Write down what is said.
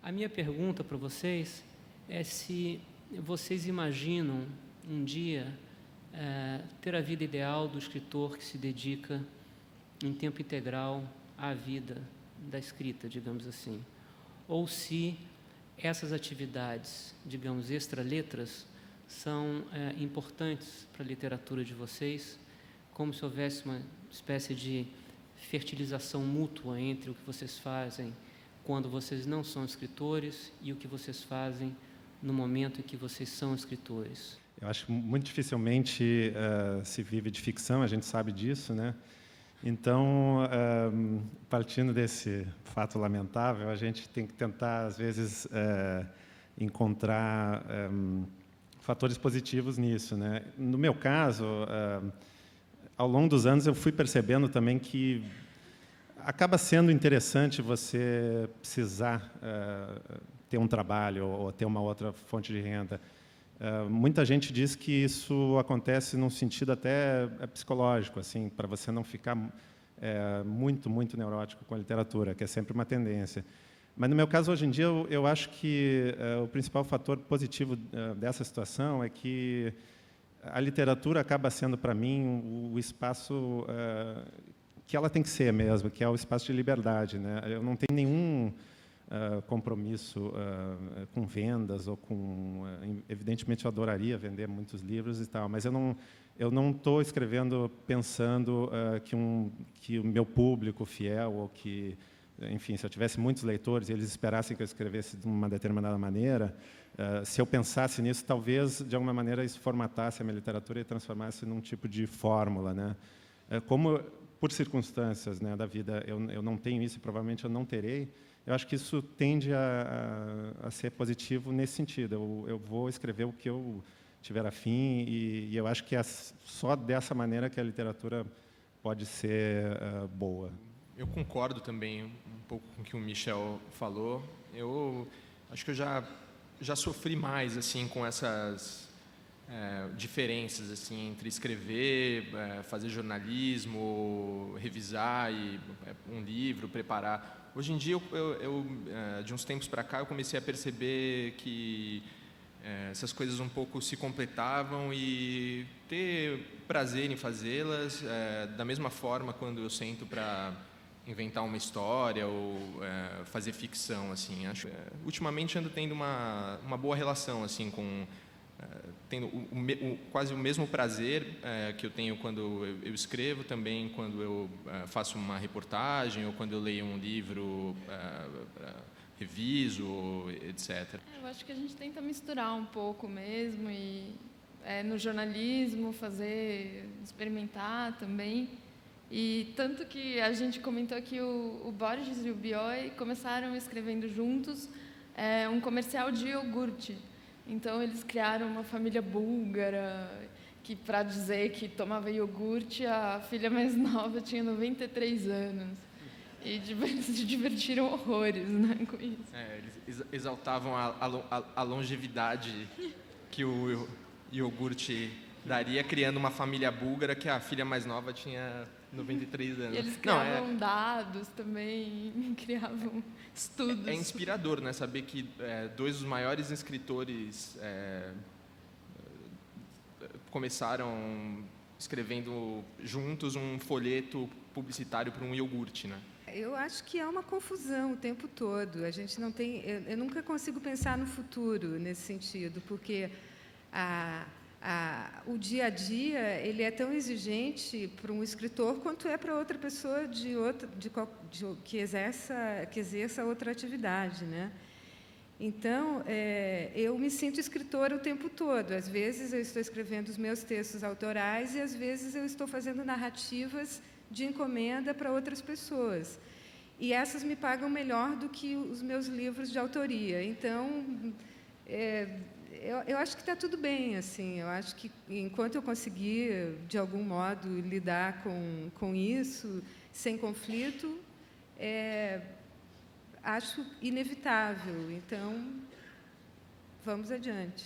A minha pergunta para vocês é se vocês imaginam um dia ter a vida ideal do escritor que se dedica em tempo integral à vida da escrita, digamos assim, ou se essas atividades, digamos, extra-letras, são importantes para a literatura de vocês, como se houvesse uma espécie de fertilização mútua entre o que vocês fazem quando vocês não são escritores e o que vocês fazem no momento em que vocês são escritores. Eu acho que muito dificilmente se vive de ficção, a gente sabe disso, né? Então, partindo desse fato lamentável, a gente tem que tentar, às vezes, encontrar fatores positivos nisso, né? No meu caso, ao longo dos anos, eu fui percebendo também que acaba sendo interessante você precisar ter um trabalho ou ter uma outra fonte de renda. Muita gente diz que isso acontece num sentido até psicológico, assim, para você não ficar muito neurótico com a literatura, que é sempre uma tendência. Mas, no meu caso, hoje em dia, eu acho que o principal fator positivo dessa situação é que a literatura acaba sendo, para mim, o espaço que ela tem que ser mesmo, que é o espaço de liberdade, né? Eu não tenho nenhum compromisso com vendas ou com... evidentemente, eu adoraria vender muitos livros e tal, mas eu não estou escrevendo pensando que o meu público fiel ou que... Enfim, se eu tivesse muitos leitores e eles esperassem que eu escrevesse de uma determinada maneira, se eu pensasse nisso, talvez, de alguma maneira, isso formatasse a minha literatura e transformasse num tipo de fórmula, né? Como, por circunstâncias, né, da vida, eu não tenho isso e provavelmente eu não terei, eu acho que isso tende a ser positivo nesse sentido. Eu vou escrever o que eu tiver afim e eu acho que é só dessa maneira que a literatura pode ser boa. Eu concordo também um pouco com o que o Michel falou. Eu acho que eu já sofri mais assim com essas diferenças assim entre escrever, fazer jornalismo, revisar um livro, preparar. Hoje em dia, eu de uns tempos para cá, eu comecei a perceber que essas coisas um pouco se completavam e ter prazer em fazê-las, da mesma forma quando eu sento para inventar uma história ou fazer ficção, assim. Acho, ultimamente ando tendo uma boa relação assim com tendo quase o mesmo prazer que eu tenho quando eu escrevo, também quando eu faço uma reportagem ou quando eu leio um livro, reviso, etc. Eu acho que a gente tenta misturar um pouco mesmo e no jornalismo experimentar também. E tanto que a gente comentou que o Borges e o Bioy começaram escrevendo juntos um comercial de iogurte. Então, eles criaram uma família búlgara, que, para dizer que tomava iogurte, a filha mais nova tinha 93 anos. E eles se divertiram horrores, né, com isso. Eles exaltavam a longevidade que o iogurte daria, criando uma família búlgara que a filha mais nova tinha 93 anos. E eles criavam dados também, criavam estudos. É inspirador, né, saber que dois dos maiores escritores começaram escrevendo juntos um folheto publicitário para um iogurte, né? Eu acho que é uma confusão o tempo todo. A gente não tem... Eu nunca consigo pensar no futuro nesse sentido, porque o dia a dia ele é tão exigente para um escritor quanto é para outra pessoa que exerça outra atividade, né? Então, eu me sinto escritora o tempo todo. Às vezes eu estou escrevendo os meus textos autorais e às vezes eu estou fazendo narrativas de encomenda para outras pessoas. E essas me pagam melhor do que os meus livros de autoria. Então, eu acho que está tudo bem, assim. Eu acho que enquanto eu conseguir, de algum modo, lidar com isso, sem conflito, acho inevitável. Então, vamos adiante.